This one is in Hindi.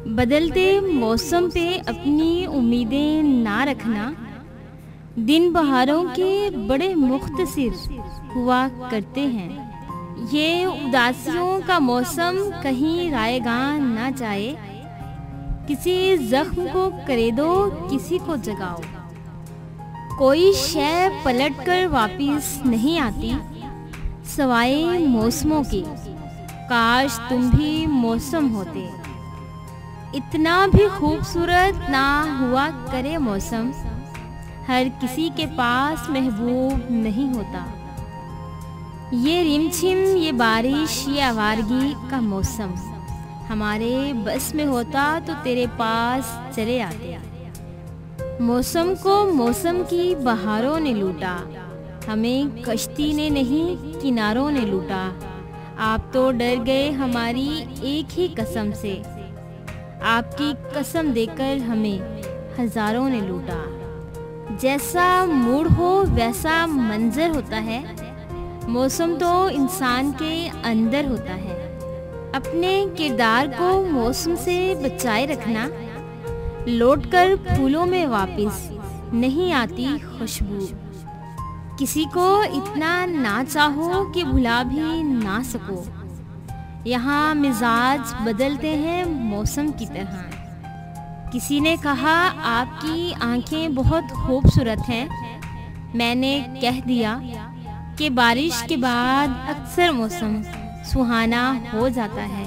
बदलते मौसम पे अपनी उम्मीदें ना रखना। दिन बहारों के बड़े मुख्तसिर हुआ करते हैं। ये उदासियों का मौसम कहीं रायगां ना जाए। किसी जख्म को करे दो, किसी को जगाओ। कोई शय पलट कर वापिस नहीं आती सवाए मौसमों के। काश तुम भी मौसम होते। इतना भी खूबसूरत ना हुआ करे मौसम। हर किसी के पास महबूब नहीं होता। ये रिमझिम, ये बारिश, ये आवारगी का मौसम हमारे बस में होता तो तेरे पास चले आते। मौसम को मौसम की बहारों ने लूटा, हमें कश्ती ने नहीं किनारों ने लूटा। आप तो डर गए हमारी एक ही कसम से। आपकी कसम देकर हमें हजारों ने लूटा। जैसा मूड हो वैसा मंजर होता है। मौसम तो इंसान के अंदर होता है। अपने किरदार को मौसम से बचाए रखना। लौटकर फूलों में वापस नहीं आती खुशबू। किसी को इतना ना चाहो कि भुला भी ना सको। यहाँ मिजाज बदलते हैं मौसम की तरह। किसी ने कहा आपकी आंखें बहुत खूबसूरत हैं। मैंने कह दिया कि बारिश के बाद अक्सर मौसम सुहाना हो जाता है।